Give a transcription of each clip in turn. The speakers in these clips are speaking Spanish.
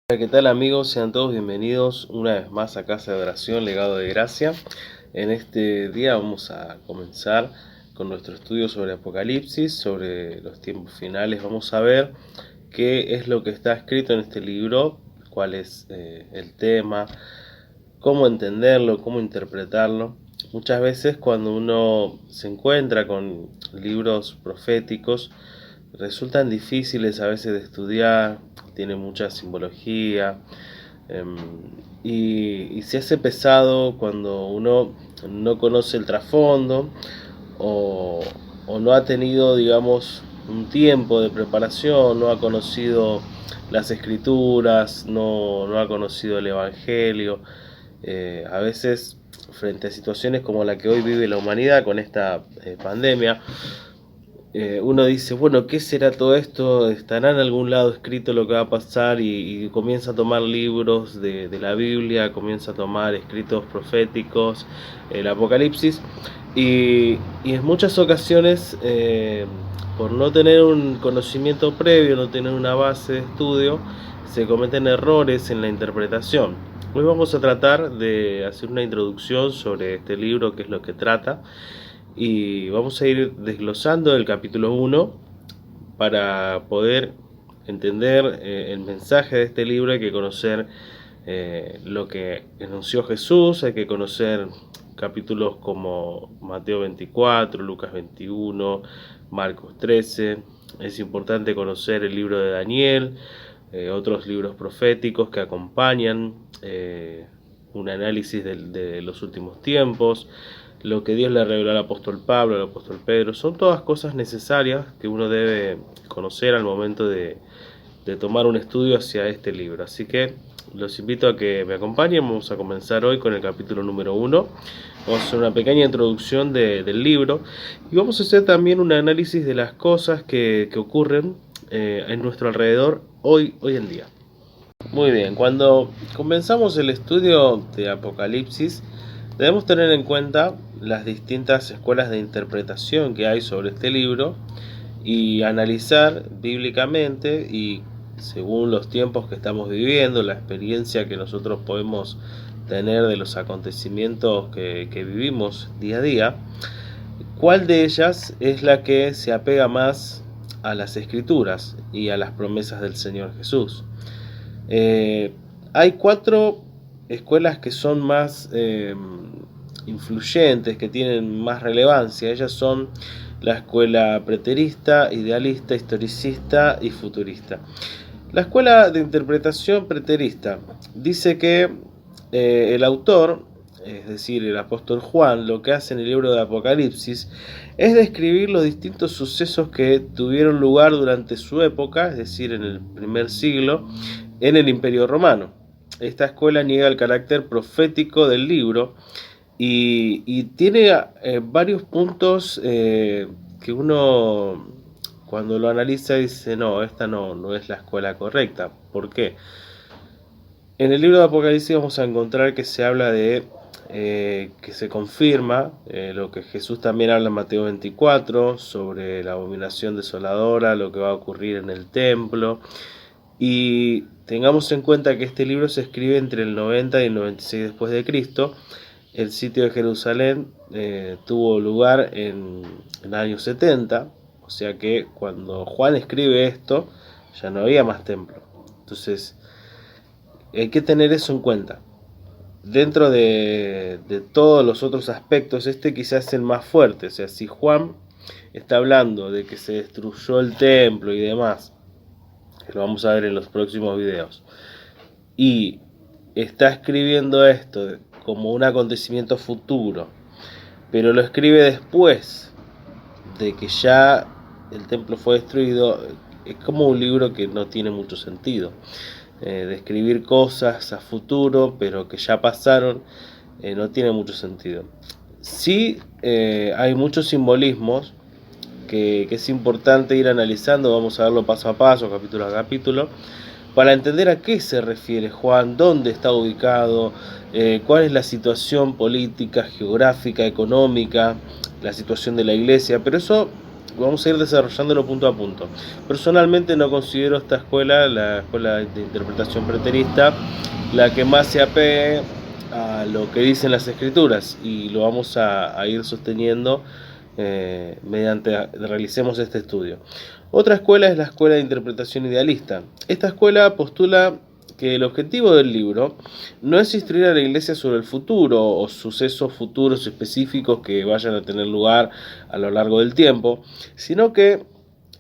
Hola, ¿qué tal amigos? Sean todos bienvenidos una vez más a Casa de Oración, Legado de Gracia. En este día vamos a comenzar con nuestro estudio sobre Apocalipsis, sobre los tiempos finales. Vamos a ver qué es lo que está escrito en este libro, cuál es el tema, cómo entenderlo, cómo interpretarlo. Muchas veces cuando uno se encuentra con libros proféticos, resultan difíciles a veces de estudiar, tiene mucha simbología y se hace pesado cuando uno no conoce el trasfondo o, o no ha tenido, digamos, un tiempo de preparación, no ha conocido las escrituras, no ha conocido el Evangelio. A veces, frente a situaciones como la que hoy vive la humanidad con esta pandemia, uno dice, bueno, ¿qué será todo esto? ¿Estará en algún lado escrito lo que va a pasar? Y comienza a tomar libros de la Biblia, comienza a tomar escritos proféticos, el Apocalipsis, y en muchas ocasiones, por no tener un conocimiento previo, no tener una base de estudio, se cometen errores en la interpretación. Hoy vamos a tratar de hacer una introducción sobre este libro, qué es lo que trata, y vamos a ir desglosando el capítulo 1 para poder entender el mensaje de este libro. Hay que conocer lo que enunció Jesús, hay que conocer capítulos como Mateo 24, Lucas 21, Marcos 13. Es importante conocer el libro de Daniel, otros libros proféticos que acompañan un análisis de los últimos tiempos, lo que Dios le reveló al apóstol Pablo, al apóstol Pedro. Son todas cosas necesarias que uno debe conocer al momento de tomar un estudio hacia este libro. Así que los invito a que me acompañen. Vamos a comenzar hoy con el capítulo número 1. Vamos a hacer una pequeña introducción del libro y vamos a hacer también un análisis de las cosas que ocurren en nuestro alrededor hoy en día. Muy bien, cuando comenzamos el estudio de Apocalipsis, debemos tener en cuenta las distintas escuelas de interpretación que hay sobre este libro y analizar bíblicamente y según los tiempos que estamos viviendo, la experiencia que nosotros podemos tener de los acontecimientos que vivimos día a día, cuál de ellas es la que se apega más a las Escrituras y a las promesas del Señor Jesús. Hay 4 escuelas que son más influyentes, que tienen más relevancia. Ellas son la escuela preterista, idealista, historicista y futurista. La escuela de interpretación preterista dice que el autor, es decir, el apóstol Juan, lo que hace en el libro de Apocalipsis es describir los distintos sucesos que tuvieron lugar durante su época, es decir, en el primer siglo, en el Imperio Romano. Esta escuela niega el carácter profético del libro y tiene varios puntos que uno, cuando lo analiza, dice, no, esta no es la escuela correcta. ¿Por qué? En el libro de Apocalipsis vamos a encontrar que se habla de que se confirma lo que Jesús también habla en Mateo 24 sobre la abominación desoladora, lo que va a ocurrir en el templo. Y tengamos en cuenta que este libro se escribe entre el 90 y el 96 después de Cristo. El sitio de Jerusalén tuvo lugar en el año 70, o sea que cuando Juan escribe esto ya no había más templo. Entonces hay que tener eso en cuenta. Dentro de todos los otros aspectos, este quizás es el más fuerte. O sea, si Juan está hablando de que se destruyó el templo y demás, que lo vamos a ver en los próximos videos, y está escribiendo esto como un acontecimiento futuro, pero lo escribe después de que ya el templo fue destruido, es como un libro que no tiene mucho sentido. Describir cosas a futuro, pero que ya pasaron, no tiene mucho sentido. Sí, hay muchos simbolismos que es importante ir analizando. Vamos a verlo paso a paso, capítulo a capítulo, para entender a qué se refiere Juan, dónde está ubicado, cuál es la situación política, geográfica, económica, la situación de la iglesia. Pero eso vamos a ir desarrollándolo punto a punto. Personalmente no considero esta escuela, la escuela de interpretación preterista, la que más se apegue a lo que dicen las escrituras, y lo vamos a ir sosteniendo mediante realicemos este estudio. Otra escuela es la escuela de interpretación idealista. Esta escuela postula que el objetivo del libro no es instruir a la iglesia sobre el futuro o sucesos futuros específicos que vayan a tener lugar a lo largo del tiempo, sino que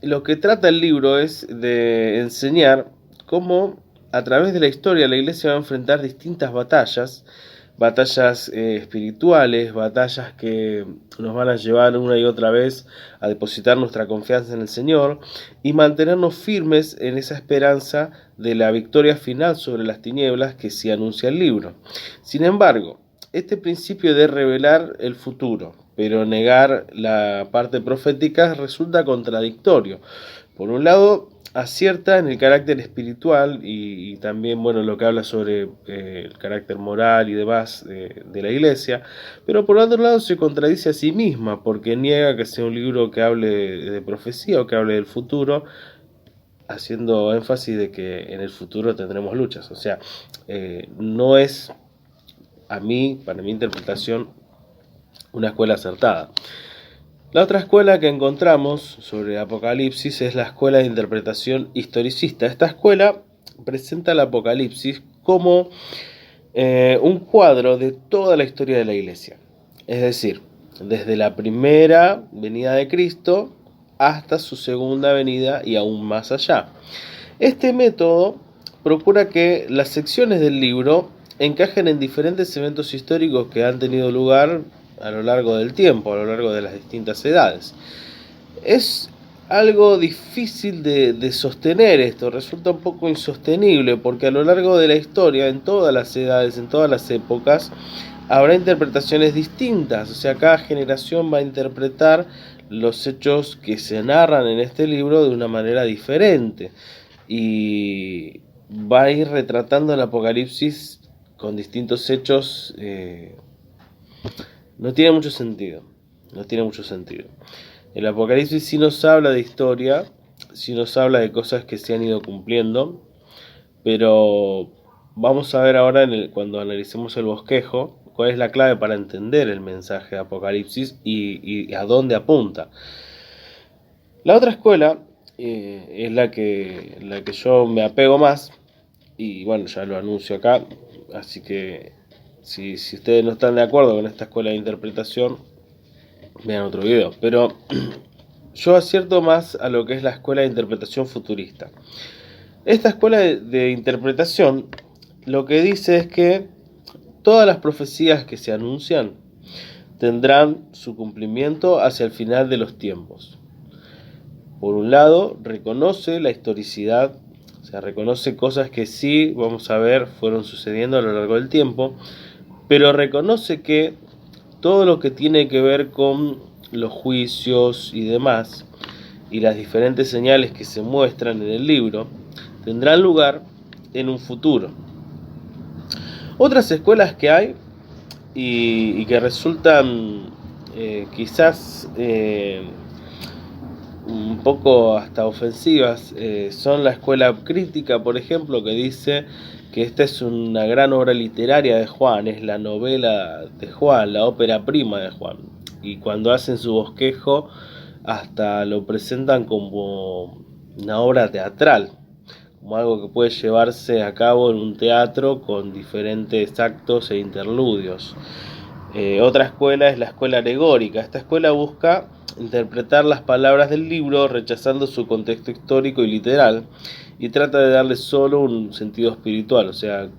lo que trata el libro es de enseñar cómo a través de la historia la iglesia va a enfrentar distintas batallas espirituales, batallas que nos van a llevar una y otra vez a depositar nuestra confianza en el Señor y mantenernos firmes en esa esperanza de la victoria final sobre las tinieblas que sí anuncia el libro. Sin embargo, este principio de revelar el futuro, pero negar la parte profética, resulta contradictorio. Por un lado, acierta en el carácter espiritual y también, bueno, lo que habla sobre el carácter moral y demás de la iglesia, pero por otro lado se contradice a sí misma porque niega que sea un libro que hable de profecía o que hable del futuro, haciendo énfasis de que en el futuro tendremos luchas. O sea, no es, para mi interpretación, una escuela acertada. La otra escuela que encontramos sobre Apocalipsis es la escuela de interpretación historicista. Esta escuela presenta el Apocalipsis como un cuadro de toda la historia de la iglesia. Es decir, desde la primera venida de Cristo hasta su segunda venida y aún más allá. Este método procura que las secciones del libro encajen en diferentes eventos históricos que han tenido lugar a lo largo del tiempo, a lo largo de las distintas edades. Es algo difícil de sostener esto, resulta un poco insostenible, porque a lo largo de la historia, en todas las edades, en todas las épocas, habrá interpretaciones distintas. O sea, cada generación va a interpretar los hechos que se narran en este libro de una manera diferente, y va a ir retratando el Apocalipsis con distintos hechos. No tiene mucho sentido. El Apocalipsis sí nos habla de historia, sí nos habla de cosas que se han ido cumpliendo, pero vamos a ver ahora, cuando analicemos el bosquejo, cuál es la clave para entender el mensaje de Apocalipsis y a dónde apunta. La otra escuela es la que yo me apego más, y bueno, ya lo anuncio acá, así que si ustedes no están de acuerdo con esta escuela de interpretación, vean otro video. Pero yo acierto más a lo que es la escuela de interpretación futurista. Esta escuela de interpretación lo que dice es que todas las profecías que se anuncian tendrán su cumplimiento hacia el final de los tiempos. Por un lado, reconoce la historicidad, o sea, reconoce cosas que sí, vamos a ver, fueron sucediendo a lo largo del tiempo, pero reconoce que todo lo que tiene que ver con los juicios y demás, y las diferentes señales que se muestran en el libro, tendrán lugar en un futuro. Otras escuelas que hay y que resultan quizás un poco hasta ofensivas, son la escuela crítica, por ejemplo, que dice que esta es una gran obra literaria de Juan, es la novela de Juan, la ópera prima de Juan, y cuando hacen su bosquejo hasta lo presentan como una obra teatral, como algo que puede llevarse a cabo en un teatro con diferentes actos e interludios. Otra escuela es la escuela alegórica. Esta escuela busca interpretar las palabras del libro rechazando su contexto histórico y literal, y trata de darle solo un sentido espiritual. O sea,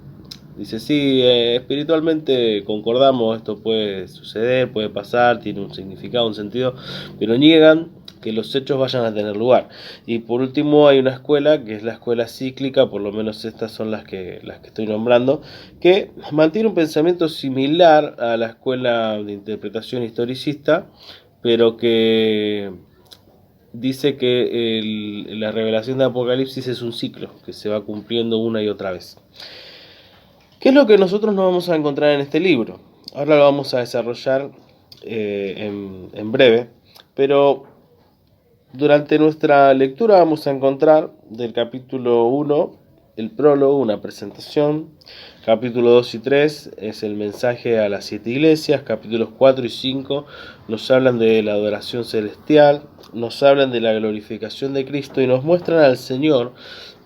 dice, sí, espiritualmente concordamos, esto puede suceder, puede pasar, tiene un significado, un sentido, pero niegan que los hechos vayan a tener lugar. Y por último hay una escuela que es la escuela cíclica, por lo menos estas son las que estoy nombrando, que mantiene un pensamiento similar a la escuela de interpretación historicista, pero que dice que la revelación de Apocalipsis es un ciclo que se va cumpliendo una y otra vez. ¿Qué es lo que nosotros nos vamos a encontrar en este libro? Ahora lo vamos a desarrollar en breve, pero Durante nuestra lectura vamos a encontrar del capítulo 1 el prólogo, una presentación. Capítulo 2 y 3 es el mensaje a las 7 iglesias. Capítulos 4 y 5 nos hablan de la adoración celestial, nos hablan de la glorificación de Cristo y nos muestran al Señor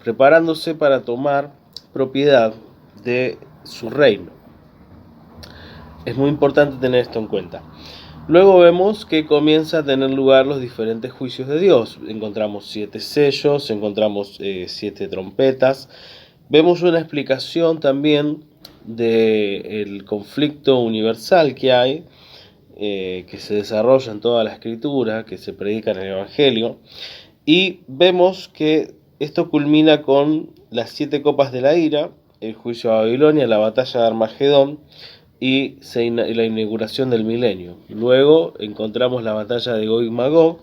preparándose para tomar propiedad de su reino. Es muy importante tener esto en cuenta. Luego vemos que comienza a tener lugar los diferentes juicios de Dios. Encontramos 7 sellos, encontramos 7 trompetas. Vemos una explicación también del conflicto universal que hay, que se desarrolla en toda la escritura, que se predica en el Evangelio. Y vemos que esto culmina con las 7 copas de la ira, el juicio a Babilonia, la batalla de Armagedón, y la inauguración del milenio. Luego encontramos la batalla de Gog y Magog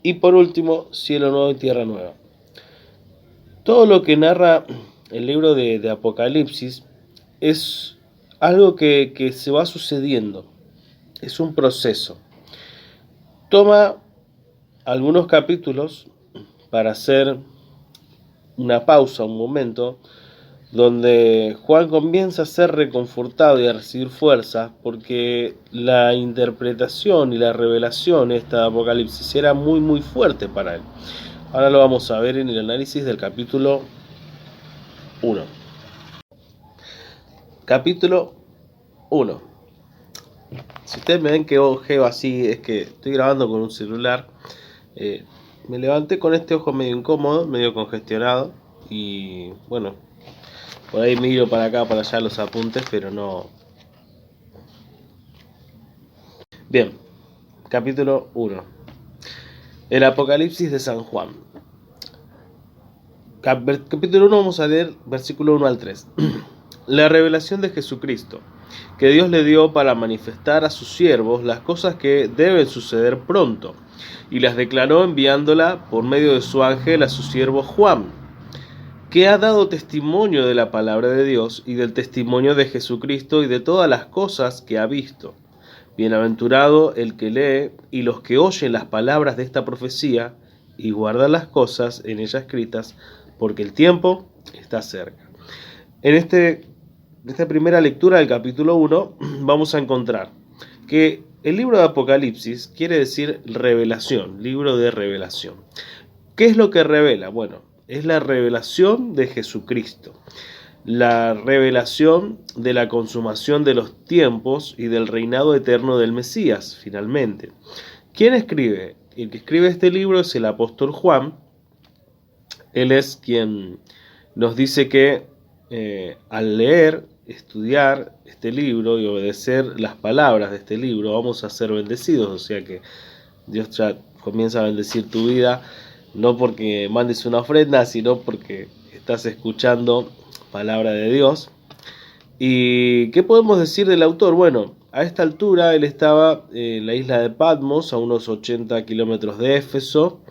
y por último cielo nuevo y tierra nueva. Todo lo que narra el libro de Apocalipsis es algo que se va sucediendo, es un proceso. Toma algunos capítulos para hacer una pausa, un momento, donde Juan comienza a ser reconfortado y a recibir fuerza porque la interpretación y la revelación de esta Apocalipsis era muy fuerte para él. Ahora lo vamos a ver en el análisis del capítulo 1. Capítulo 1. Si ustedes me ven que ojeo así, es que estoy grabando con un celular. Me levanté con este ojo medio incómodo, medio congestionado y bueno, por ahí miro para acá, para allá los apuntes, pero no. Bien, capítulo 1. El Apocalipsis de San Juan. Capítulo 1 vamos a leer versículo 1 al 3. La revelación de Jesucristo, que Dios le dio para manifestar a sus siervos las cosas que deben suceder pronto, y las declaró enviándola por medio de su ángel a su siervo Juan, que ha dado testimonio de la palabra de Dios y del testimonio de Jesucristo y de todas las cosas que ha visto. Bienaventurado el que lee y los que oyen las palabras de esta profecía y guardan las cosas en ella escritas, porque el tiempo está cerca. En esta primera lectura del capítulo 1 vamos a encontrar que el libro de Apocalipsis quiere decir revelación, libro de revelación. ¿Qué es lo que revela? Bueno, es la revelación de Jesucristo, la revelación de la consumación de los tiempos y del reinado eterno del Mesías, finalmente. ¿Quién escribe? El que escribe este libro es el apóstol Juan. Él es quien nos dice que al leer, estudiar este libro y obedecer las palabras de este libro vamos a ser bendecidos, o sea que Dios ya comienza a bendecir tu vida, no porque mandes una ofrenda, sino porque estás escuchando palabra de Dios. ¿Y qué podemos decir del autor? Bueno, a esta altura él estaba en la isla de Patmos, a unos 80 kilómetros de Éfeso.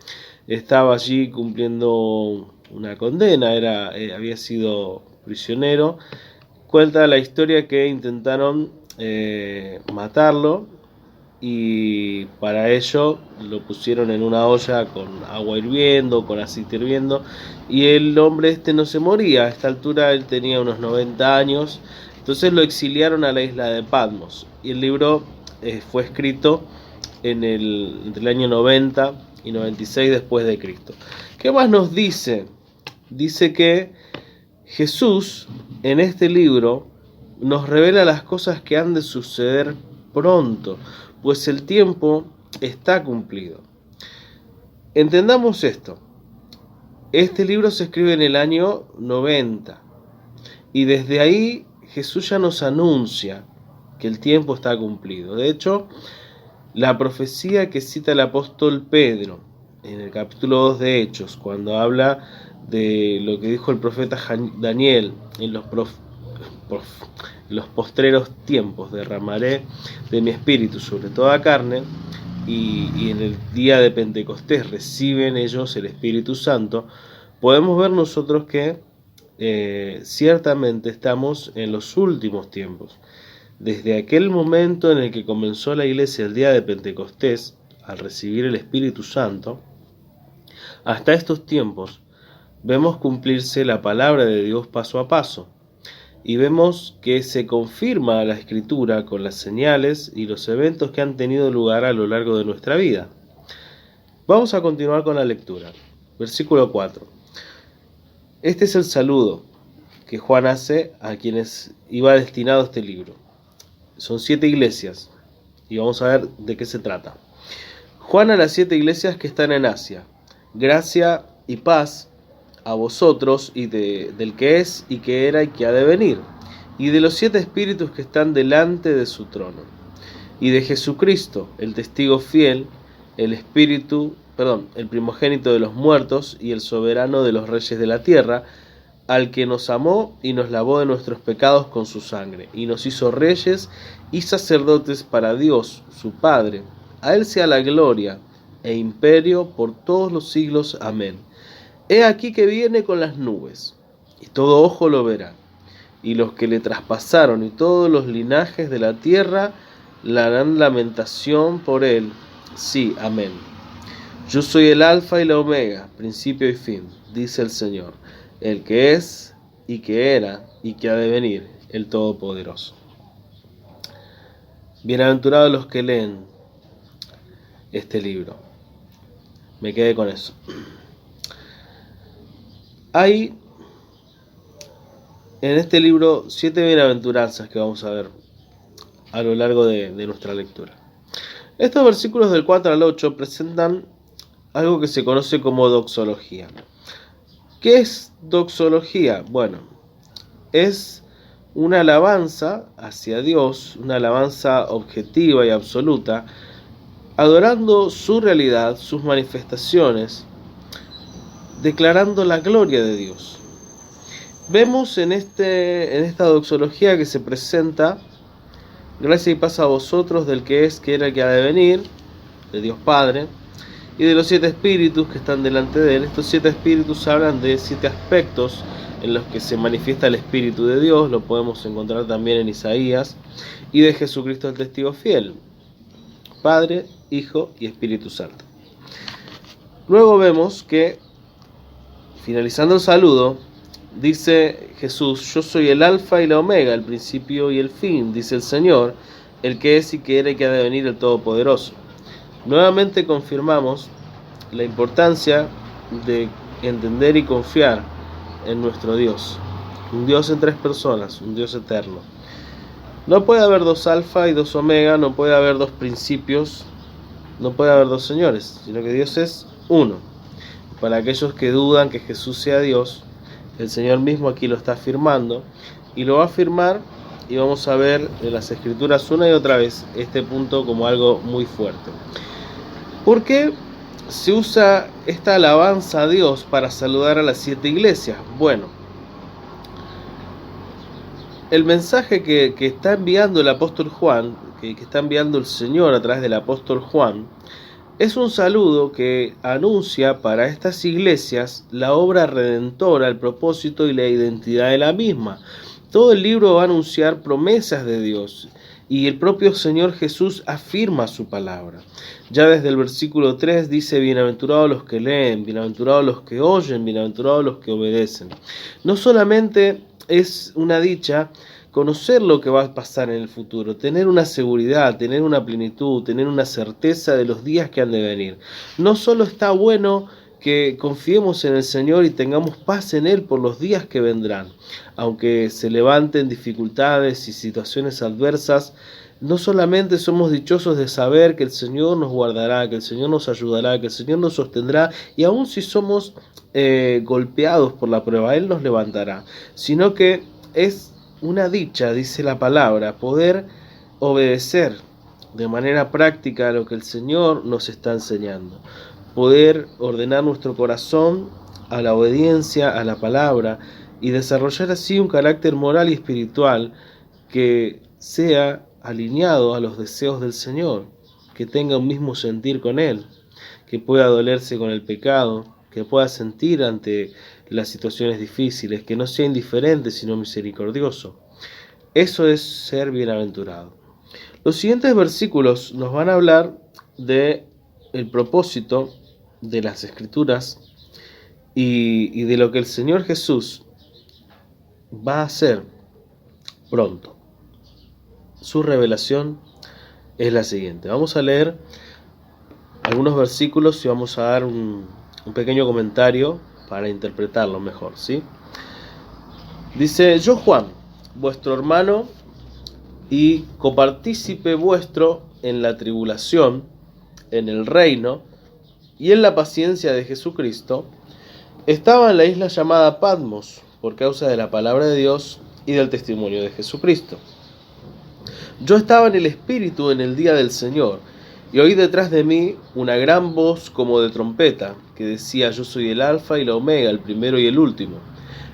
Estaba allí cumpliendo una condena, había sido prisionero. Cuenta la historia que intentaron matarlo, y para ello lo pusieron en una olla con agua hirviendo, con aceite hirviendo, y el hombre no se moría. A esta altura él tenía unos 90 años, entonces lo exiliaron a la isla de Patmos, y el libro fue escrito entre el año 90 y 96 después de Cristo. ¿Qué más nos dice? Dice que Jesús en este libro nos revela las cosas que han de suceder pronto, pues el tiempo está cumplido. Entendamos esto. Este libro se escribe en el año 90 y desde ahí Jesús ya nos anuncia que el tiempo está cumplido. De hecho, la profecía que cita el apóstol Pedro en el capítulo 2 de Hechos, cuando habla de lo que dijo el profeta Daniel en los postreros tiempos, derramaré de mi espíritu sobre toda carne, y en el día de Pentecostés reciben ellos el Espíritu Santo, podemos ver nosotros que ciertamente estamos en los últimos tiempos. Desde aquel momento en el que comenzó la iglesia el día de Pentecostés, al recibir el Espíritu Santo, Hasta estos tiempos vemos cumplirse la palabra de Dios paso a paso, y vemos que se confirma la Escritura con las señales y los eventos que han tenido lugar a lo largo de nuestra vida. Vamos a continuar con la lectura. Versículo 4. Este es el saludo que Juan hace a quienes iba destinado este libro. Son 7 iglesias y vamos a ver de qué se trata. Juan a las 7 iglesias que están en Asia. Gracia y paz a vosotros y del que es y que era y que ha de venir, y de los 7 espíritus que están delante de su trono, y de Jesucristo, el testigo fiel, el primogénito de los muertos y el soberano de los reyes de la tierra, al que nos amó y nos lavó de nuestros pecados con su sangre, y nos hizo reyes y sacerdotes para Dios, su Padre. A él sea la gloria e imperio por todos los siglos. Amén. He aquí que viene con las nubes, y todo ojo lo verá, y los que le traspasaron y todos los linajes de la tierra le harán lamentación por él. Sí, amén. Yo soy el Alfa y la Omega, principio y fin, dice el Señor, el que es y que era y que ha de venir, el Todopoderoso. Bienaventurados los que leen este libro. Me quedé con eso. Hay en este libro 7 bienaventuranzas que vamos a ver a lo largo de nuestra lectura. Estos versículos del 4 al 8 presentan algo que se conoce como doxología. ¿Qué es doxología? Bueno, es una alabanza hacia Dios, una alabanza objetiva y absoluta, adorando su realidad, sus manifestaciones, declarando la gloria de Dios. Vemos en esta doxología que se presenta gracia y paz a vosotros del que es, que era, que ha de venir, de Dios Padre, y de los 7 espíritus que están delante de él. Estos 7 espíritus hablan de 7 aspectos en los que se manifiesta el Espíritu de Dios, lo podemos encontrar también en Isaías, y de Jesucristo el testigo fiel, Padre, Hijo y Espíritu Santo. Luego vemos que, finalizando el saludo, dice Jesús: yo soy el Alfa y la Omega, el principio y el fin, dice el Señor, el que es y que era y que ha de venir, el Todopoderoso. Nuevamente confirmamos la importancia de entender y confiar en nuestro Dios, un Dios en 3 personas, un Dios eterno. No puede haber 2 alfa y 2 omega, no puede haber 2 principios, no puede haber 2 señores, sino que Dios es uno. Para aquellos que dudan que Jesús sea Dios, el Señor mismo aquí lo está afirmando, y lo va a afirmar, y vamos a ver en las Escrituras una y otra vez este punto como algo muy fuerte. ¿Por qué se usa esta alabanza a Dios para saludar a las 7 iglesias? Bueno, el mensaje que está enviando el apóstol Juan, que está enviando el Señor a través del apóstol Juan, es un saludo que anuncia para estas iglesias la obra redentora, el propósito y la identidad de la misma. Todo el libro va a anunciar promesas de Dios, y el propio Señor Jesús afirma su palabra. Ya desde el versículo 3 dice: bienaventurados los que leen, bienaventurados los que oyen, bienaventurados los que obedecen. No solamente es una dicha conocer lo que va a pasar en el futuro, tener una seguridad, tener una plenitud, tener una certeza de los días que han de venir. No solo está bueno que confiemos en el Señor y tengamos paz en Él por los días que vendrán, aunque se levanten dificultades y situaciones adversas. No solamente somos dichosos de saber que el Señor nos guardará, que el Señor nos ayudará, que el Señor nos sostendrá, y aun si somos golpeados por la prueba, Él nos levantará, sino que es una dicha, dice la palabra, poder obedecer de manera práctica a lo que el Señor nos está enseñando, poder ordenar nuestro corazón a la obediencia, a la palabra, y desarrollar así un carácter moral y espiritual que sea alineado a los deseos del Señor, que tenga un mismo sentir con Él, que pueda dolerse con el pecado, que pueda sentir ante las situaciones difíciles, que no sea indiferente sino misericordioso. Eso es ser bienaventurado. Los siguientes versículos nos van a hablar de el propósito de las Escrituras y de lo que el Señor Jesús va a hacer pronto. Su revelación es la siguiente. Vamos a leer algunos versículos y vamos a dar un pequeño comentario para interpretarlo mejor, ¿sí? Dice: yo, Juan, vuestro hermano y copartícipe vuestro en la tribulación, en el reino y en la paciencia de Jesucristo, estaba en la isla llamada Patmos por causa de la palabra de Dios y del testimonio de Jesucristo. Yo estaba en el Espíritu en el día del Señor, y oí detrás de mí una gran voz como de trompeta, que decía: yo soy el Alfa y la Omega, el primero y el último.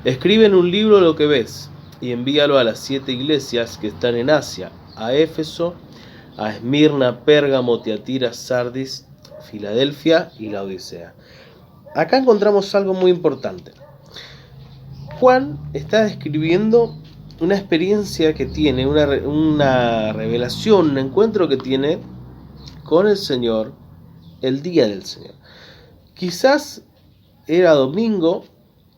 Escribe en un libro lo que ves, y envíalo a las 7 iglesias que están en Asia, a Éfeso, a Esmirna, Pérgamo, Tiatira, Sardis, Filadelfia y Laodicea. Acá encontramos algo muy importante. Juan está describiendo una experiencia que tiene, una revelación, un encuentro que tiene con el Señor el día del Señor. Quizás era domingo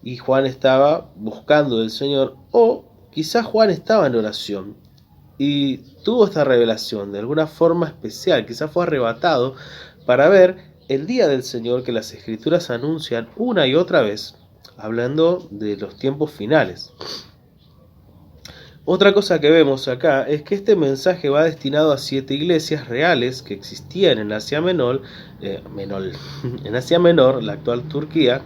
y Juan estaba buscando del Señor, o quizás Juan estaba en oración y tuvo esta revelación de alguna forma especial, quizás fue arrebatado para ver el día del Señor que las Escrituras anuncian una y otra vez, hablando de los tiempos finales. Otra cosa que vemos acá es que este mensaje va destinado a 7 iglesias reales que existían en Asia Menor, en Asia Menor, la actual Turquía,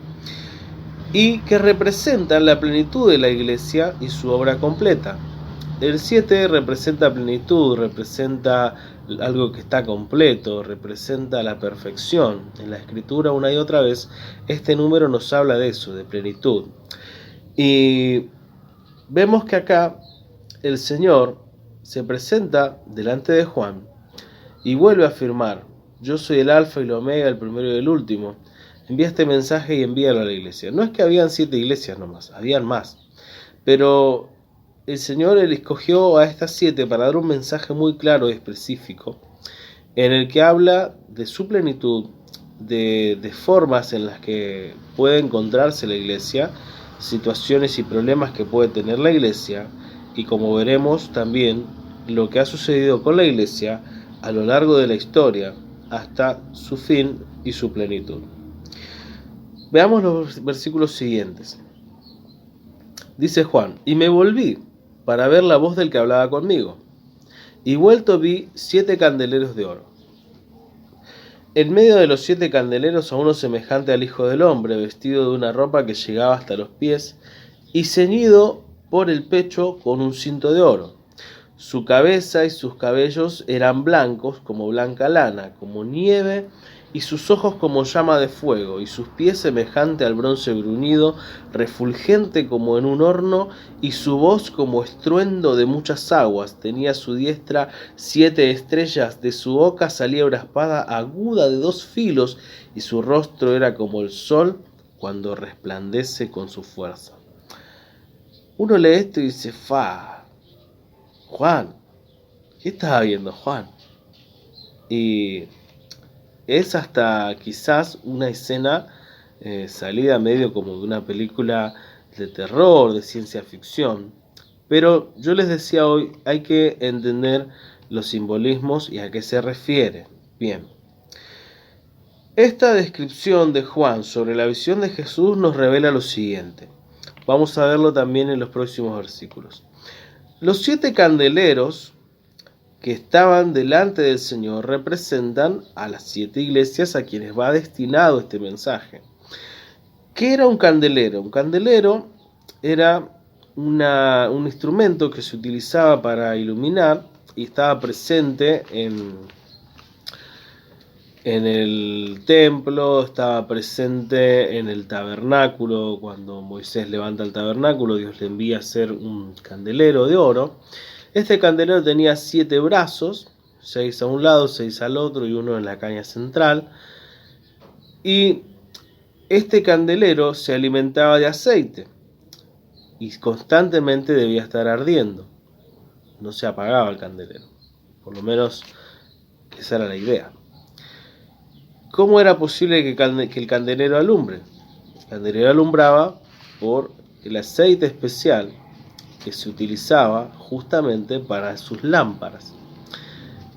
y que representan la plenitud de la iglesia y su obra completa. El 7 representa plenitud, representa algo que está completo, representa la perfección. En la Escritura, una y otra vez, este número nos habla de eso, de plenitud. Y vemos que acá el Señor se presenta delante de Juan y vuelve a afirmar: yo soy el Alfa y el Omega, el primero y el último. Envía este mensaje y envíalo a la iglesia. No es que habían 7 iglesias nomás, habían más. Pero el Señor escogió a estas 7 para dar un mensaje muy claro y específico, en el que habla de su plenitud, de formas en las que puede encontrarse la iglesia, situaciones y problemas que puede tener la iglesia, y como veremos también lo que ha sucedido con la iglesia a lo largo de la historia hasta su fin y su plenitud. Veamos los versículos siguientes. Dice Juan: y me volví para ver la voz del que hablaba conmigo, y vuelto vi 7 candeleros de oro. En medio de los 7 candeleros a uno semejante al Hijo del Hombre, vestido de una ropa que llegaba hasta los pies, y ceñido por el pecho con un cinto de oro. Su cabeza y sus cabellos eran blancos como blanca lana, como nieve, y sus ojos como llama de fuego, y sus pies semejante al bronce bruñido, refulgente como en un horno, y su voz como estruendo de muchas aguas. Tenía a su diestra 7 estrellas, de su boca salía una espada aguda de 2 filos, y su rostro era como el sol cuando resplandece con su fuerza. Uno lee esto y dice: Juan, ¿qué estaba viendo Juan? Y es hasta quizás una escena salida medio como de una película de terror, de ciencia ficción. Pero yo les decía hoy, hay que entender los simbolismos y a qué se refiere. Bien. Esta descripción de Juan sobre la visión de Jesús nos revela lo siguiente. Vamos a verlo también en los próximos versículos. Los 7 candeleros que estaban delante del Señor representan a las 7 iglesias a quienes va destinado este mensaje. ¿Qué era un candelero? Un candelero era un instrumento que se utilizaba para iluminar y estaba presente en el templo, estaba presente en el tabernáculo. Cuando Moisés levanta el tabernáculo, Dios le envía a hacer un candelero de oro. Este candelero tenía 7 brazos, 6 a un lado, 6 al otro y uno en la caña central. Y este candelero se alimentaba de aceite y constantemente debía estar ardiendo. No se apagaba el candelero. Por lo menos esa era la idea. ¿Cómo era posible que el candelero alumbre? El candelero alumbraba por el aceite especial que se utilizaba justamente para sus lámparas.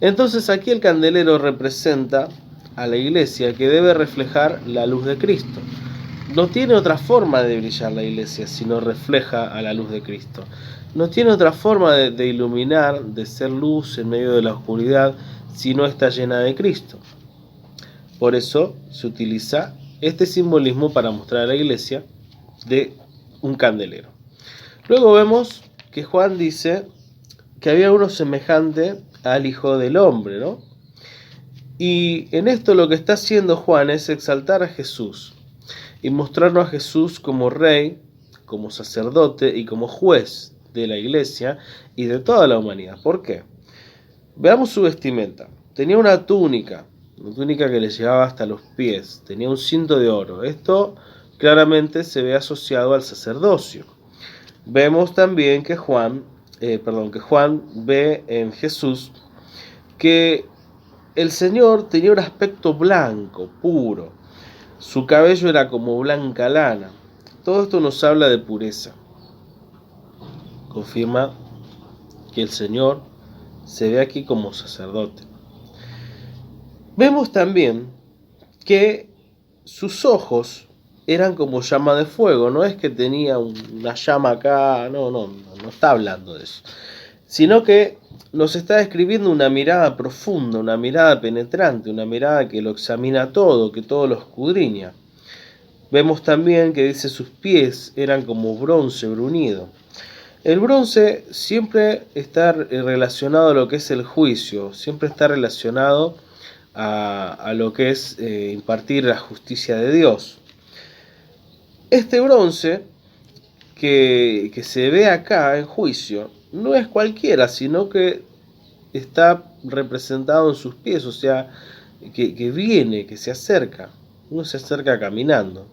Entonces aquí el candelero representa a la iglesia, que debe reflejar la luz de Cristo. No tiene otra forma de brillar la iglesia si no refleja a la luz de Cristo. No tiene otra forma de iluminar, de ser luz en medio de la oscuridad, si no está llena de Cristo. Por eso se utiliza este simbolismo para mostrar a la iglesia de un candelero. Luego vemos que Juan dice que había uno semejante al Hijo del Hombre, ¿no? Y en esto lo que está haciendo Juan es exaltar a Jesús y mostrarnos a Jesús como rey, como sacerdote y como juez de la iglesia y de toda la humanidad. ¿Por qué? Veamos su vestimenta. Tenía una túnica que le llegaba hasta los pies, tenía un cinto de oro. Esto claramente se ve asociado al sacerdocio. Vemos también que Juan ve en Jesús que el Señor tenía un aspecto blanco, puro. Su cabello era como blanca lana. Todo esto nos habla de pureza. Confirma que el Señor se ve aquí como sacerdote. Vemos también que sus ojos eran como llama de fuego. No es que tenía una llama acá, no está hablando de eso. Sino que nos está describiendo una mirada profunda, una mirada penetrante, una mirada que lo examina todo, que todo lo escudriña. Vemos también que dice sus pies eran como bronce bruñido. El bronce siempre está relacionado a lo que es el juicio, siempre está relacionado a lo que es impartir la justicia de Dios. Este bronce que se ve acá en juicio no es cualquiera, sino que está representado en sus pies, o sea, que viene, que se acerca. Uno se acerca caminando,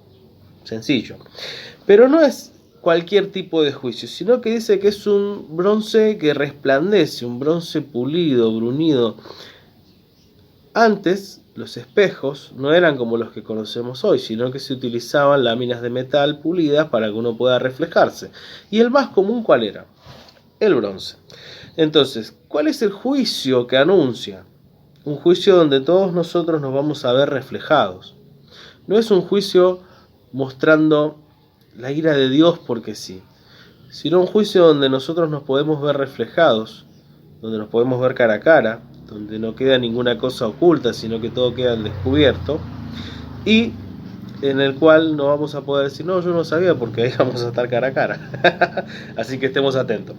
sencillo. Pero no es cualquier tipo de juicio, sino que dice que es un bronce que resplandece, un bronce pulido, bruñido. Antes, los espejos no eran como los que conocemos hoy, sino que se utilizaban láminas de metal pulidas para que uno pueda reflejarse. ¿Y el más común cuál era? El bronce. Entonces, ¿cuál es el juicio que anuncia? Un juicio donde todos nosotros nos vamos a ver reflejados. No es un juicio mostrando la ira de Dios porque sí, sino un juicio donde nosotros nos podemos ver reflejados, donde nos podemos ver cara a cara, donde no queda ninguna cosa oculta, sino que todo queda al descubierto, y en el cual no vamos a poder decir, no, yo no sabía, porque ahí vamos a estar cara a cara. Así que estemos atentos.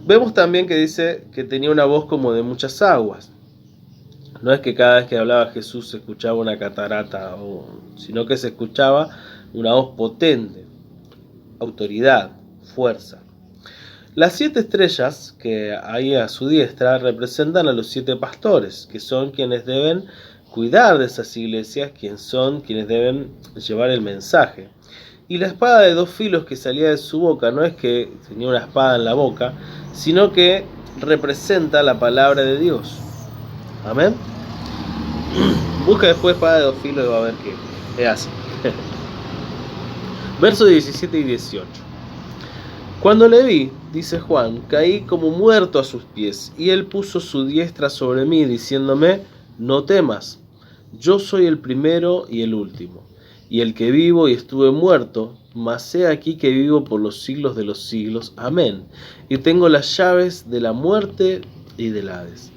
Vemos también que dice que tenía una voz como de muchas aguas. No es que cada vez que hablaba Jesús se escuchaba una catarata, sino que se escuchaba una voz potente, autoridad, fuerza. Las 7 estrellas que hay a su diestra representan a los 7 pastores, que son quienes deben cuidar de esas iglesias, quienes deben llevar el mensaje. Y la espada de 2 filos que salía de su boca no es que tenía una espada en la boca, sino que representa la palabra de Dios. Amén. Busca después espada de 2 filos y va a ver qué hace. Versos 17 y 18. Cuando le vi, dice Juan, caí como muerto a sus pies, y él puso su diestra sobre mí, diciéndome, no temas, yo soy el primero y el último, y el que vivo y estuve muerto, mas he aquí que vivo por los siglos de los siglos. Amén. Y tengo las llaves de la muerte y del Hades.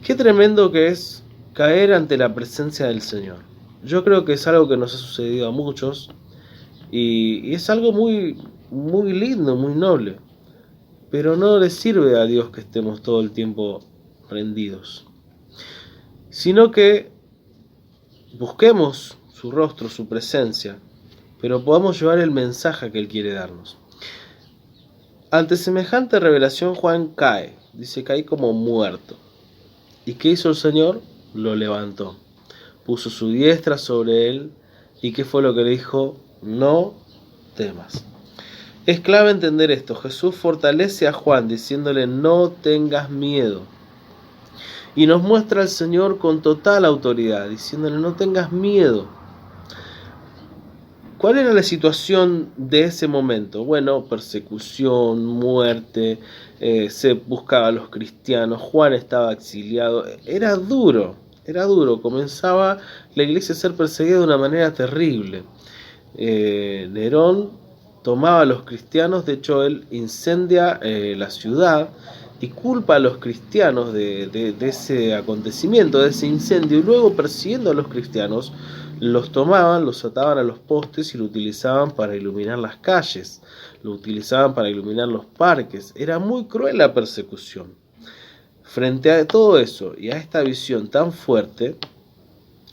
Qué tremendo que es caer ante la presencia del Señor. Yo creo que es algo que nos ha sucedido a muchos, y es algo muy lindo, muy noble. Pero no le sirve a Dios que estemos todo el tiempo rendidos, sino que busquemos su rostro, su presencia, pero podamos llevar el mensaje que Él quiere darnos. Ante semejante revelación, Juan cae, dice, caí como muerto. ¿Y qué hizo el Señor? Lo levantó, puso su diestra sobre él, ¿y qué fue lo que le dijo? No temas. Es clave entender esto. Jesús fortalece a Juan diciéndole, no tengas miedo. Y nos muestra al Señor con total autoridad, diciéndole: no tengas miedo. ¿Cuál era la situación de ese momento? Bueno, persecución, muerte, se buscaba a los cristianos, Juan estaba exiliado, era duro, comenzaba la iglesia a ser perseguida de una manera terrible. Nerón tomaba a los cristianos, de hecho él incendia la ciudad y culpa a los cristianos de ese acontecimiento, de ese incendio, y luego persiguiendo a los cristianos, los tomaban, los ataban a los postes y lo utilizaban para iluminar las calles, lo utilizaban para iluminar los parques. Era muy cruel la persecución. Frente a todo eso y a esta visión tan fuerte,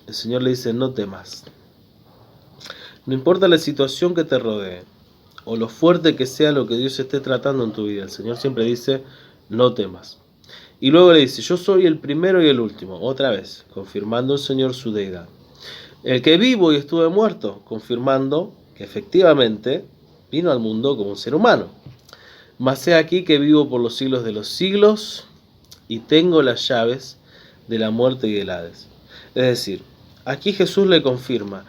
el Señor le dice: no temas. No importa la situación que te rodee o lo fuerte que sea lo que Dios esté tratando en tu vida, el Señor siempre dice: no temas. Y luego le dice: yo soy el primero y el último, otra vez, confirmando el Señor su deidad. El que vivo y estuve muerto, confirmando que efectivamente vino al mundo como un ser humano. Mas he aquí que vivo por los siglos de los siglos y tengo las llaves de la muerte y del Hades. Es decir, aquí Jesús le confirma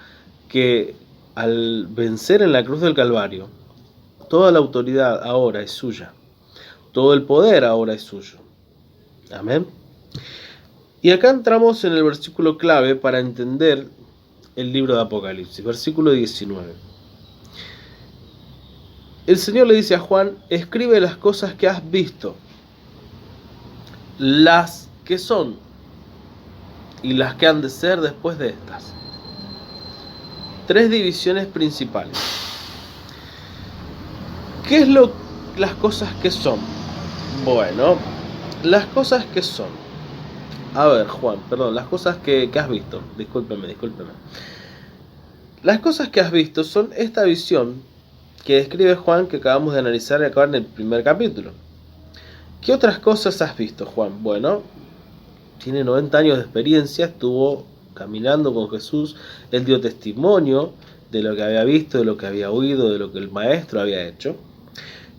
que al vencer en la cruz del Calvario, toda la autoridad ahora es suya. Todo el poder ahora es suyo. Amén. Y acá entramos en el versículo clave para entender el libro de Apocalipsis, versículo 19. El Señor le dice a Juan: escribe las cosas que has visto, las que son y las que han de ser después de estas. Tres divisiones principales. ¿Qué es las cosas que son? Bueno, las cosas que son. A ver, Juan, perdón, las cosas que has visto. Discúlpeme. Las cosas que has visto son esta visión que describe Juan, que acabamos de analizar acá en el primer capítulo. ¿Qué otras cosas has visto, Juan? Bueno, tiene 90 años de experiencia, estuvo caminando con Jesús, él dio testimonio de lo que había visto, de lo que había oído, de lo que el maestro había hecho.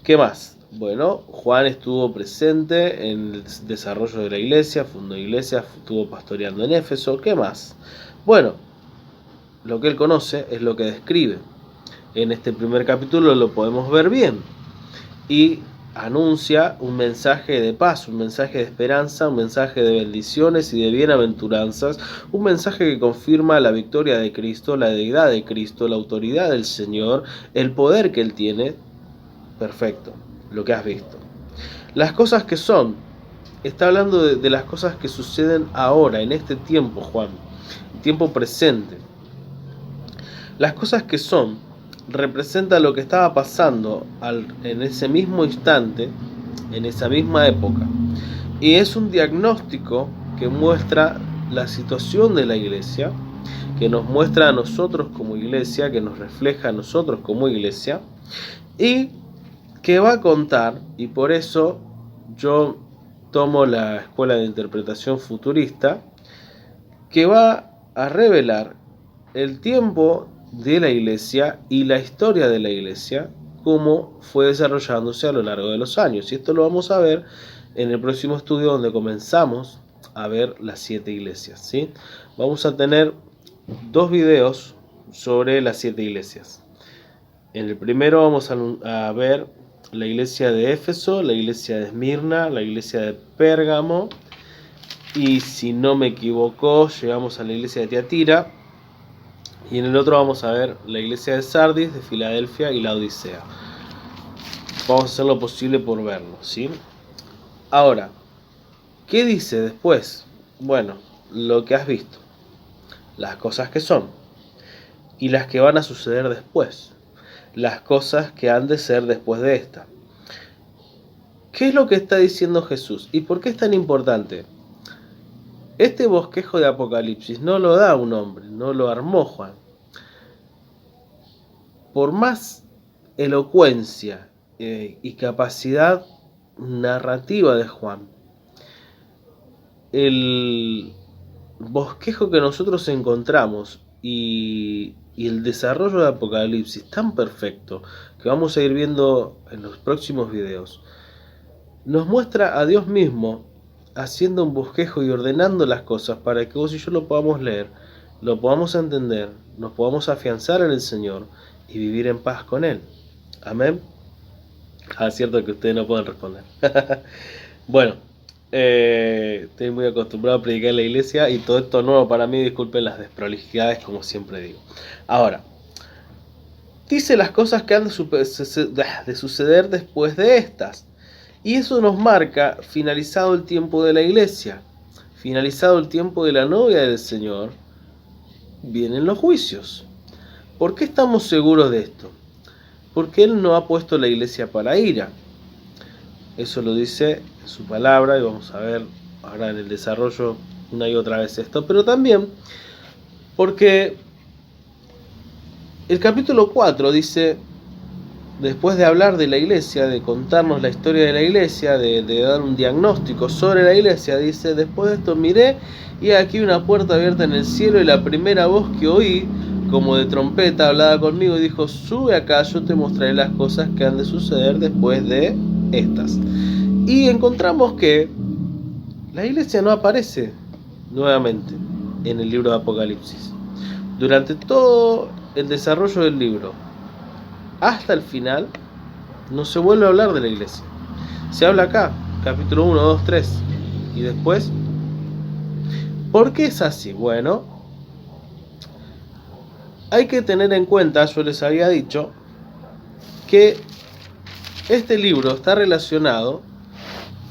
¿Qué más? Bueno, Juan estuvo presente en el desarrollo de la iglesia, fundó iglesias, estuvo pastoreando en Éfeso. ¿Qué más? Bueno, lo que él conoce es lo que describe. En este primer capítulo lo podemos ver bien. Y anuncia un mensaje de paz, un mensaje de esperanza, un mensaje de bendiciones y de bienaventuranzas, un mensaje que confirma la victoria de Cristo, la deidad de Cristo, la autoridad del Señor, el poder que Él tiene. Perfecto, lo que has visto. Las cosas que son, está hablando de las cosas que suceden ahora, en este tiempo, Juan, tiempo presente. Las cosas que son representa lo que estaba pasando en ese mismo instante, en esa misma época. Y es un diagnóstico que muestra la situación de la iglesia, que nos muestra a nosotros como iglesia, que nos refleja a nosotros como iglesia, y que va a contar, y por eso yo tomo la escuela de interpretación futurista, que va a revelar el tiempo de la iglesia y la historia de la iglesia, cómo fue desarrollándose a lo largo de los años. Y esto lo vamos a ver en el próximo estudio, donde comenzamos a ver las 7 iglesias, ¿sí? Vamos a tener 2 videos sobre las 7 iglesias. En el primero vamos a ver la iglesia de Éfeso, la iglesia de Esmirna, la iglesia de Pérgamo, y si no me equivoco, llegamos a la iglesia de Tiatira. Y en el otro vamos a ver la iglesia de Sardis, de Filadelfia y la Odisea. Vamos a hacer lo posible por verlo, ¿sí? Ahora, ¿qué dice después? Bueno, lo que has visto, las cosas que son y las que van a suceder después, las cosas que han de ser después de esta. ¿Qué es lo que está diciendo Jesús? ¿Y por qué es tan importante? Este bosquejo de Apocalipsis no lo da un hombre, no lo armó Juan. Por más elocuencia y capacidad narrativa de Juan, el bosquejo que nosotros encontramos y el desarrollo de Apocalipsis tan perfecto, que vamos a ir viendo en los próximos videos, nos muestra a Dios mismo haciendo un bosquejo y ordenando las cosas para que vos y yo lo podamos leer, lo podamos entender, nos podamos afianzar en el Señor y vivir en paz con Él. Amén. Es cierto que ustedes no pueden responder. Bueno, estoy muy acostumbrado a predicar en la iglesia y todo esto nuevo para mí, disculpen las desprolijidades como siempre digo. Ahora, dice las cosas que han de suceder después de estas. Y eso nos marca finalizado el tiempo de la iglesia, finalizado el tiempo de la novia del Señor, vienen los juicios. ¿Por qué estamos seguros de esto? Porque Él no ha puesto la iglesia para ira. Eso lo dice en su palabra y vamos a ver ahora en el desarrollo una y otra vez esto. Pero también porque el capítulo 4 dice, después de hablar de la iglesia, de contarnos la historia de la iglesia, de dar un diagnóstico sobre la iglesia, dice, después de esto miré y aquí una puerta abierta en el cielo y la primera voz que oí, como de trompeta, hablaba conmigo y dijo, sube acá, yo te mostraré las cosas que han de suceder después de estas. Y encontramos que la iglesia no aparece nuevamente en el libro de Apocalipsis. Durante todo el desarrollo del libro, hasta el final, no se vuelve a hablar de la iglesia. Se habla acá, capítulo 1, 2, 3. Y después, ¿por qué es así? Bueno, hay que tener en cuenta, yo les había dicho, que este libro está relacionado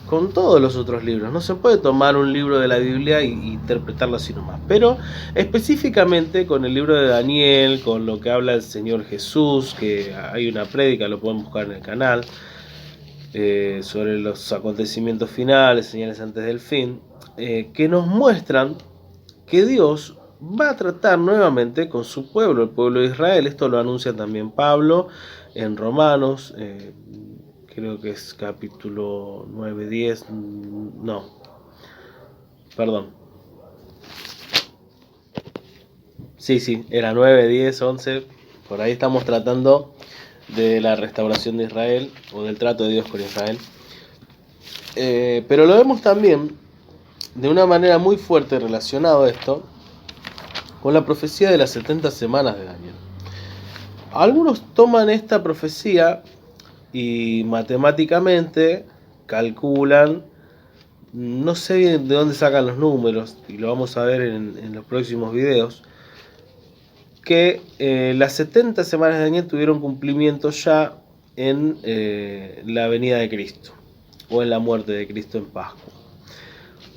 con todos los otros libros. No se puede tomar un libro de la Biblia e interpretarlo así nomás. Pero específicamente con el libro de Daniel, con lo que habla el Señor Jesús, que hay una prédica, lo pueden buscar en el canal, sobre los acontecimientos finales, señales antes del fin, que nos muestran que Dios va a tratar nuevamente con su pueblo, el pueblo de Israel. Esto lo anuncia también Pablo en Romanos, creo que es capítulo 9, 10, no, perdón. Sí, era 9, 10, 11, por ahí estamos tratando de la restauración de Israel, o del trato de Dios con Israel. Pero lo vemos también de una manera muy fuerte relacionado a esto, con la profecía de las 70 semanas de Daniel. Algunos toman esta profecía y matemáticamente calculan, no sé bien de dónde sacan los números, y lo vamos a ver en los próximos videos, que las 70 semanas de Daniel tuvieron cumplimiento ya en la venida de Cristo, o en la muerte de Cristo en Pascua.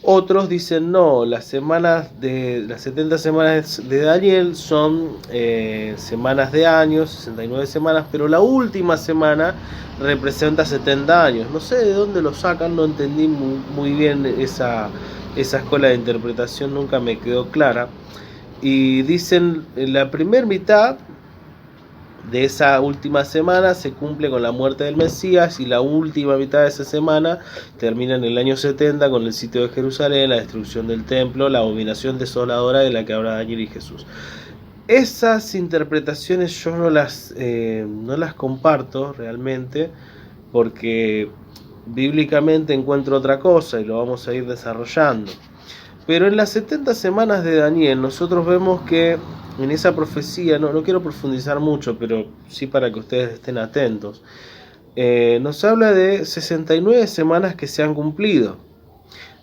Otros dicen no, las 70 semanas de Daniel son semanas de años, 69 semanas, pero la última semana representa 70 años. No sé de dónde lo sacan, no entendí muy bien esa escuela de interpretación, nunca me quedó clara. Y dicen la primera mitad de esa última semana se cumple con la muerte del Mesías, y la última mitad de esa semana termina en el año 70 con el sitio de Jerusalén, la destrucción del templo, la abominación desoladora de la que habla Daniel y Jesús. Esas interpretaciones yo no las comparto realmente, porque bíblicamente encuentro otra cosa y lo vamos a ir desarrollando. Pero en las 70 semanas de Daniel nosotros vemos que en esa profecía, no quiero profundizar mucho, pero sí para que ustedes estén atentos, nos habla de 69 semanas que se han cumplido.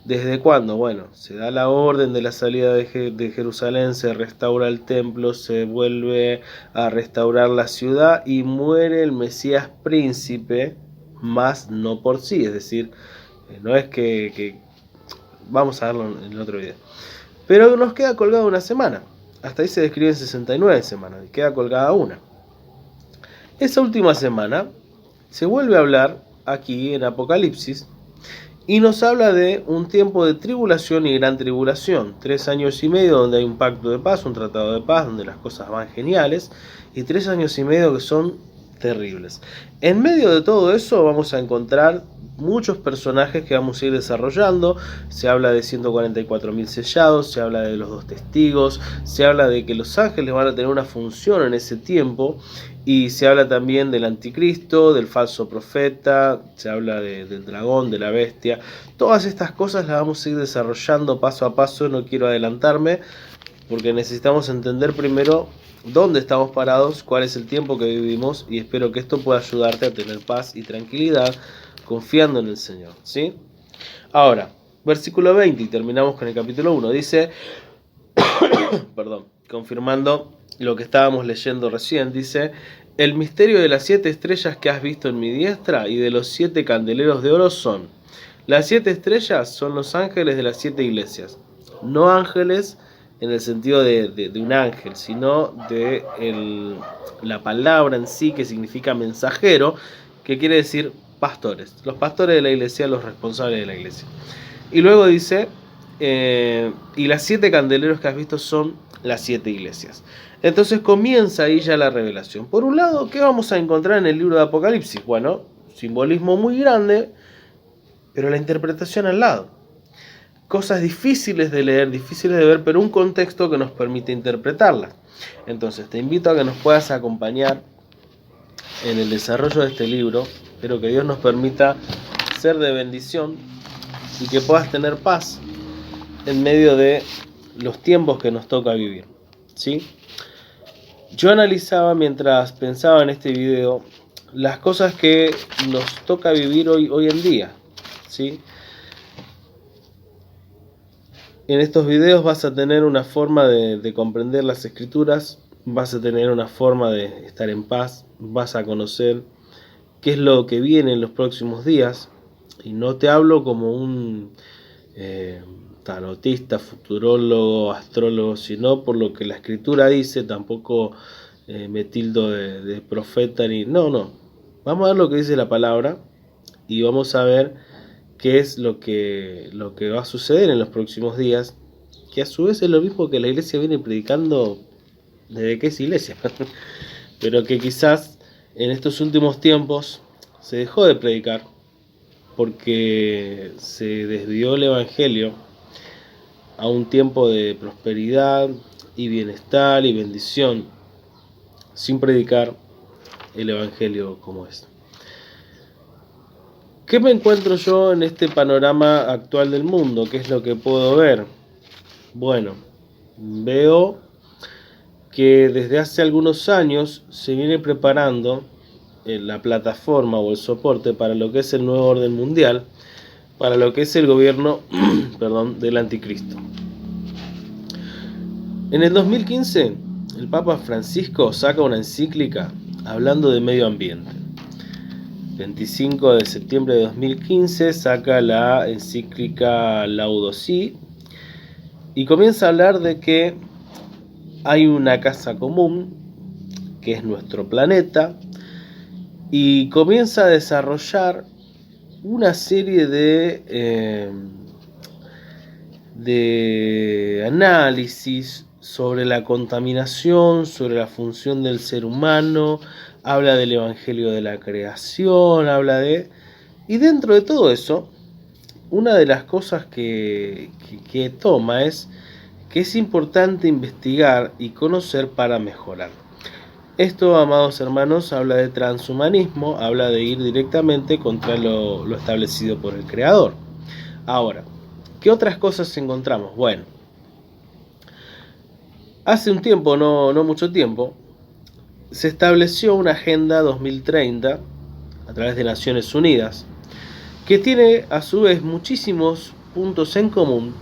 ¿Desde cuándo? Bueno, se da la orden de la salida de Jerusalén, se restaura el templo, se vuelve a restaurar la ciudad y muere el Mesías príncipe, más no por sí. Es decir, no es que vamos a verlo en el otro video. Pero nos queda colgada una semana. Hasta ahí se describen 69 semanas, y queda colgada una. Esa última semana se vuelve a hablar aquí en Apocalipsis y nos habla de un tiempo de tribulación y gran tribulación. 3 años y medio donde hay un pacto de paz, un tratado de paz, donde las cosas van geniales, y 3 años y medio que son terribles. En medio de todo eso vamos a encontrar muchos personajes que vamos a ir desarrollando. Se habla de 144.000 sellados, se habla de los 2 testigos, se habla de que los ángeles van a tener una función en ese tiempo, y se habla también del anticristo, del falso profeta, se habla del dragón, de la bestia. Todas estas cosas las vamos a ir desarrollando paso a paso, no quiero adelantarme, porque necesitamos entender primero dónde estamos parados, cuál es el tiempo que vivimos, y espero que esto pueda ayudarte a tener paz y tranquilidad confiando en el Señor, ¿sí? Ahora, versículo 20, y terminamos con el capítulo 1, dice, perdón, confirmando lo que estábamos leyendo recién, dice: el misterio de las 7 estrellas que has visto en mi diestra y de los 7 candeleros de oro son: las 7 estrellas son los ángeles de las 7 iglesias, no ángeles en el sentido de un ángel, sino de la palabra en sí, que significa mensajero, que quiere decir pastores, los pastores de la iglesia, los responsables de la iglesia. Y luego dice, y las 7 candeleros que has visto son las 7 iglesias. Entonces comienza ahí ya la revelación. Por un lado, ¿qué vamos a encontrar en el libro de Apocalipsis? Bueno, simbolismo muy grande, pero la interpretación al lado. Cosas difíciles de leer, difíciles de ver, pero un contexto que nos permite interpretarlas. Entonces te invito a que nos puedas acompañar en el desarrollo de este libro. Espero que Dios nos permita ser de bendición y que puedas tener paz en medio de los tiempos que nos toca vivir, ¿sí? Yo analizaba mientras pensaba en este video las cosas que nos toca vivir hoy en día, ¿sí? En estos videos vas a tener una forma de comprender las escrituras, vas a tener una forma de estar en paz, vas a conocer qué es lo que viene en los próximos días. Y no te hablo como un tarotista, futurólogo, astrólogo, sino por lo que la escritura dice. Tampoco me tildo de profeta ni... No. Vamos a ver lo que dice la palabra y vamos a ver qué es lo que va a suceder en los próximos días, que a su vez es lo mismo que la iglesia viene predicando desde que es iglesia, pero que quizás en estos últimos tiempos se dejó de predicar porque se desvió el evangelio a un tiempo de prosperidad y bienestar y bendición, sin predicar el evangelio como es. ¿Qué me encuentro yo en este panorama actual del mundo? ¿Qué es lo que puedo ver? Bueno, veo que desde hace algunos años se viene preparando la plataforma o el soporte para lo que es el nuevo orden mundial, para lo que es el gobierno del anticristo. En el 2015, el Papa Francisco saca una encíclica hablando de medio ambiente. 25 de septiembre de 2015 saca la encíclica Laudato Si y comienza a hablar de que hay una casa común, que es nuestro planeta, y comienza a desarrollar una serie de análisis sobre la contaminación, sobre la función del ser humano. Habla del evangelio de la creación, y dentro de todo eso, una de las cosas que toma es que es importante investigar y conocer para mejorar. Esto, amados hermanos, habla de transhumanismo, habla de ir directamente contra lo establecido por el Creador. Ahora, ¿qué otras cosas encontramos? Bueno, hace un tiempo, no mucho tiempo, se estableció una Agenda 2030 a través de Naciones Unidas, que tiene a su vez muchísimos puntos en común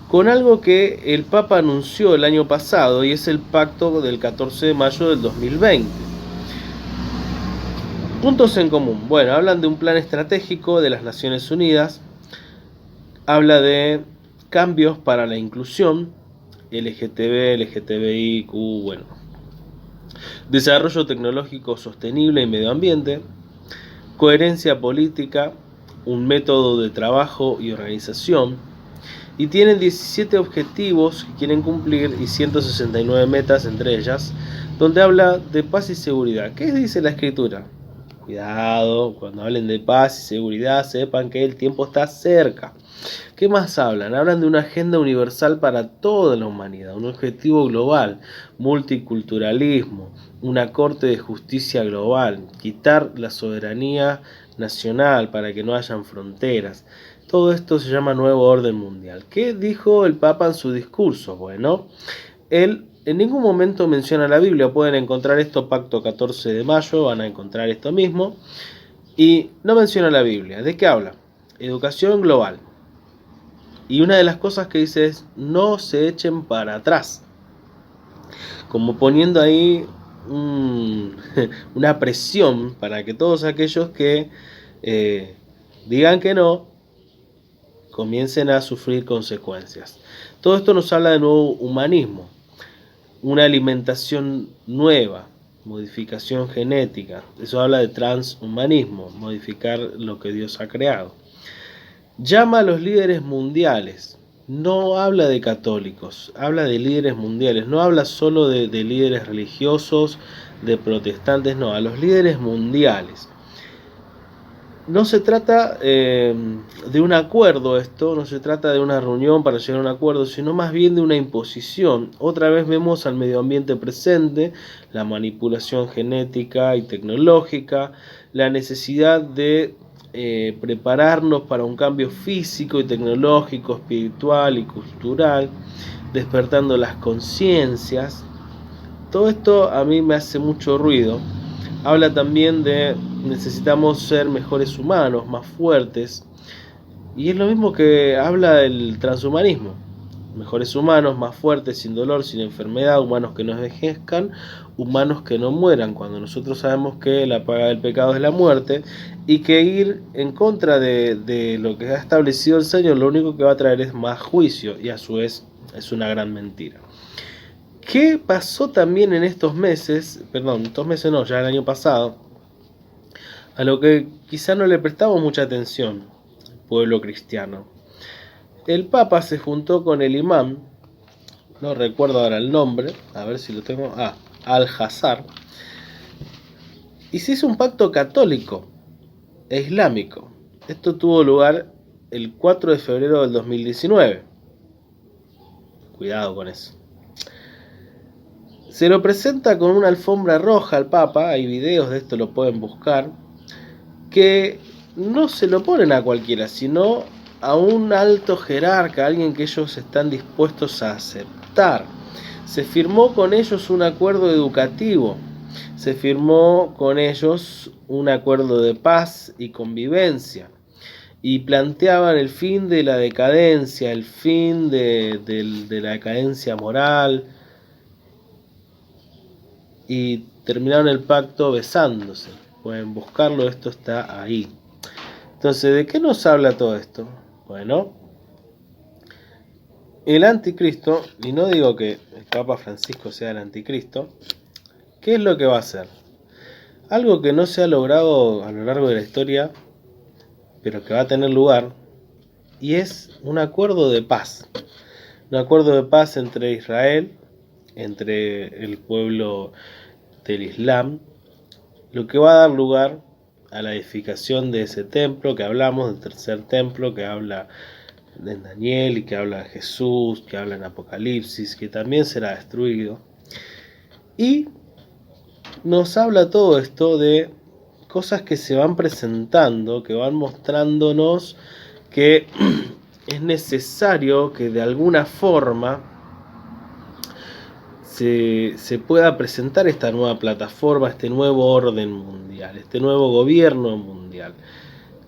con algo que el Papa anunció el año pasado, y es el pacto del 14 de mayo del 2020. Puntos en común. Bueno, hablan de un plan estratégico de las Naciones Unidas, habla de cambios para la inclusión, LGTB, LGTBIQ, desarrollo tecnológico sostenible y medio ambiente, coherencia política, un método de trabajo y organización, y tienen 17 objetivos que quieren cumplir y 169 metas entre ellas, donde habla de paz y seguridad. ¿Qué dice la escritura? Cuidado, cuando hablen de paz y seguridad, sepan que el tiempo está cerca. ¿Qué más hablan? Hablan de una agenda universal para toda la humanidad, un objetivo global, multiculturalismo, una corte de justicia global, quitar la soberanía nacional para que no hayan fronteras. Todo esto se llama nuevo orden mundial. ¿Qué dijo el Papa en su discurso? Bueno, él en ningún momento menciona la Biblia. Pueden encontrar esto, Pacto 14 de mayo, van a encontrar esto mismo. Y no menciona la Biblia. ¿De qué habla? Educación global. Y una de las cosas que dice es, no se echen para atrás. Como poniendo ahí una presión para que todos aquellos que digan que no, comiencen a sufrir consecuencias. Todo esto nos habla de nuevo humanismo, una alimentación nueva, modificación genética. Eso habla de transhumanismo, modificar lo que Dios ha creado. Llama a los líderes mundiales. No habla de católicos, habla de líderes mundiales. No habla solo de líderes religiosos, de protestantes, no, a los líderes mundiales. No se trata de un acuerdo esto, no se trata de una reunión para llegar a un acuerdo, sino más bien de una imposición. Otra vez vemos al medio ambiente presente, la manipulación genética y tecnológica, la necesidad de prepararnos para un cambio físico y tecnológico, espiritual y cultural, despertando las conciencias. Todo esto a mí me hace mucho ruido. Habla también de necesitamos ser mejores humanos, más fuertes. Y es lo mismo que habla del transhumanismo. Mejores humanos, más fuertes, sin dolor, sin enfermedad, humanos que no envejezcan, humanos que no mueran, cuando nosotros sabemos que la paga del pecado es la muerte, y que ir en contra de lo que ha establecido el Señor, lo único que va a traer es más juicio, y a su vez es una gran mentira. ¿Qué pasó también en estos meses? Ya el año pasado, a lo que quizá no le prestamos mucha atención, pueblo cristiano. El Papa se juntó con el imán, no recuerdo ahora el nombre, a ver si lo tengo, Al-Azhar, y se hizo un pacto católico e islámico. Esto tuvo lugar el 4 de febrero del 2019. Cuidado con eso. Se lo presenta con una alfombra roja al Papa, hay videos de esto, lo pueden buscar, que no se lo ponen a cualquiera, sino a un alto jerarca, alguien que ellos están dispuestos a aceptar. Se firmó con ellos un acuerdo educativo, se firmó con ellos un acuerdo de paz y convivencia, y planteaban el fin de la decadencia, el fin de la decadencia moral, y terminaron el pacto besándose. Pueden buscarlo, esto está ahí. Entonces, ¿de qué nos habla todo esto? Bueno, el anticristo, y no digo que el Papa Francisco sea el anticristo, ¿qué es lo que va a hacer? Algo que no se ha logrado a lo largo de la historia, pero que va a tener lugar, y es un acuerdo de paz. Un acuerdo de paz entre Israel, entre el pueblo del Islam, lo que va a dar lugar a la edificación de ese templo que hablamos, del tercer templo que habla de Daniel y que habla de Jesús, que habla en Apocalipsis, que también será destruido. Y nos habla todo esto de cosas que se van presentando, que van mostrándonos que es necesario que de alguna forma se pueda presentar esta nueva plataforma, este nuevo orden mundial, este nuevo gobierno mundial.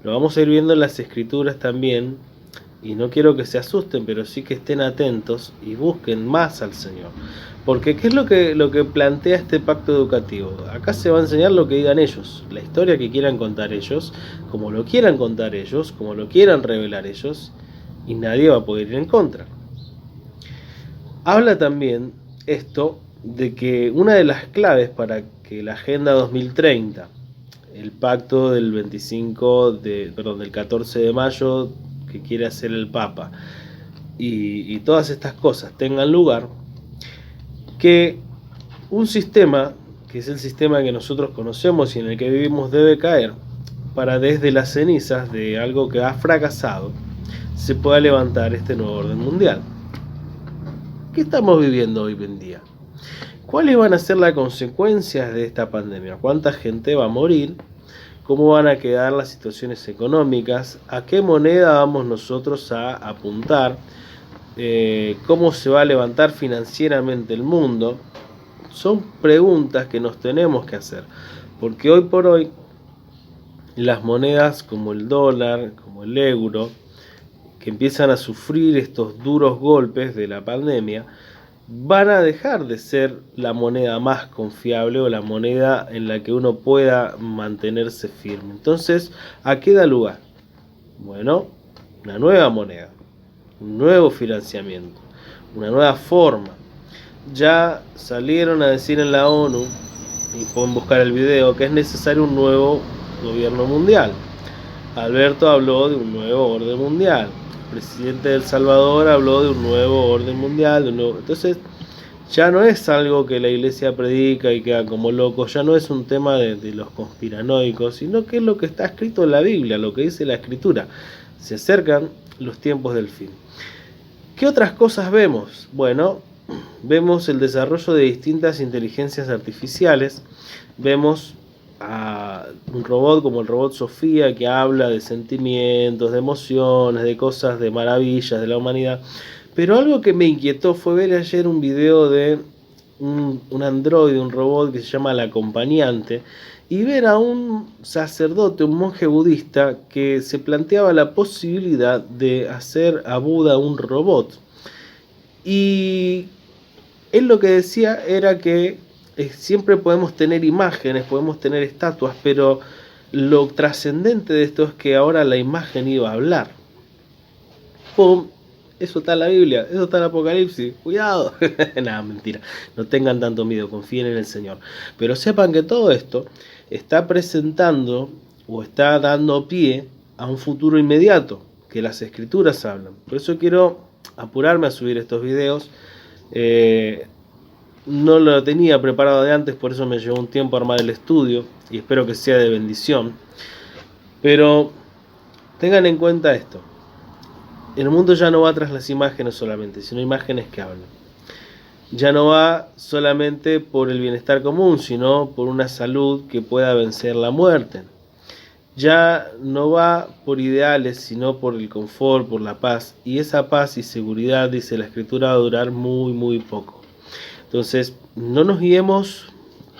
Lo vamos a ir viendo en las escrituras también, y no quiero que se asusten, pero sí que estén atentos y busquen más al Señor. Porque ¿qué es lo que plantea este pacto educativo? Acá se va a enseñar lo que digan ellos, la historia que quieran contar ellos, como lo quieran contar ellos, como lo quieran revelar ellos, y nadie va a poder ir en contra. Habla también esto de que una de las claves para que la Agenda 2030, el pacto del 14 de mayo que quiere hacer el Papa, y todas estas cosas tengan lugar, que un sistema que es el sistema que nosotros conocemos y en el que vivimos, debe caer para desde las cenizas de algo que ha fracasado se pueda levantar este nuevo orden mundial. ¿Qué estamos viviendo hoy en día? ¿Cuáles van a ser las consecuencias de esta pandemia? ¿Cuánta gente va a morir? ¿Cómo van a quedar las situaciones económicas? ¿A qué moneda vamos nosotros a apuntar? ¿Cómo se va a levantar financieramente el mundo? Son preguntas que nos tenemos que hacer, porque hoy por hoy las monedas como el dólar, como el euro, que empiezan a sufrir estos duros golpes de la pandemia, van a dejar de ser la moneda más confiable o la moneda en la que uno pueda mantenerse firme. Entonces, ¿a qué da lugar? Bueno, una nueva moneda, un nuevo financiamiento, una nueva forma. Ya salieron a decir en la ONU, y pueden buscar el video, que es necesario un nuevo gobierno mundial. Alberto habló de un nuevo orden mundial. El presidente de El Salvador habló de un nuevo orden mundial. Entonces, ya no es algo que la iglesia predica y queda como locos, ya no es un tema de los conspiranoicos, sino que es lo que está escrito en la Biblia, lo que dice la Escritura. Se acercan los tiempos del fin. ¿Qué otras cosas vemos? Bueno, vemos el desarrollo de distintas inteligencias artificiales, vemos a un robot como el robot Sofía, que habla de sentimientos, de emociones, de cosas, de maravillas de la humanidad. Pero algo que me inquietó fue ver ayer un video de un androide, un robot que se llama El Acompañante, y ver a un sacerdote, un monje budista, que se planteaba la posibilidad de hacer a Buda un robot. Y él lo que decía era que siempre podemos tener imágenes, podemos tener estatuas, pero lo trascendente de esto es que ahora la imagen iba a hablar. ¡Pum! Eso está en la Biblia, eso está en Apocalipsis, cuidado. Nada, mentira, no tengan tanto miedo, confíen en el Señor. Pero sepan que todo esto está presentando o está dando pie a un futuro inmediato, que las Escrituras hablan. Por eso quiero apurarme a subir estos videos. No lo tenía preparado de antes, por eso me llevó un tiempo armar el estudio y espero que sea de bendición. Pero tengan en cuenta esto: el mundo ya no va tras las imágenes solamente, sino imágenes que hablan. Ya no va solamente por el bienestar común, sino por una salud que pueda vencer la muerte. Ya no va por ideales, sino por el confort, por la paz. Y esa paz y seguridad, dice la Escritura, va a durar muy, muy poco. Entonces, no nos guiemos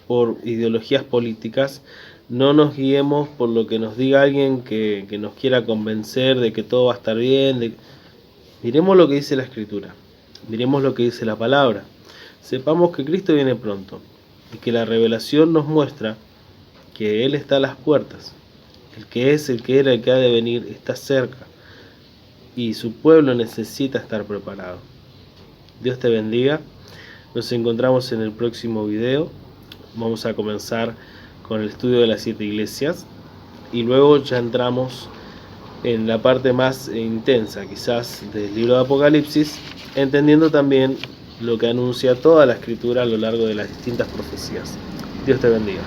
por ideologías políticas, no nos guiemos por lo que nos diga alguien que nos quiera convencer de que todo va a estar bien. Miremos lo que dice la Escritura, miremos lo que dice la palabra. Sepamos que Cristo viene pronto y que la revelación nos muestra que Él está a las puertas. El que es, el que era, el que ha de venir está cerca y su pueblo necesita estar preparado. Dios te bendiga. Nos encontramos en el próximo video. Vamos a comenzar con el estudio de las 7 iglesias y luego ya entramos en la parte más intensa quizás del libro de Apocalipsis, entendiendo también lo que anuncia toda la Escritura a lo largo de las distintas profecías. Dios te bendiga.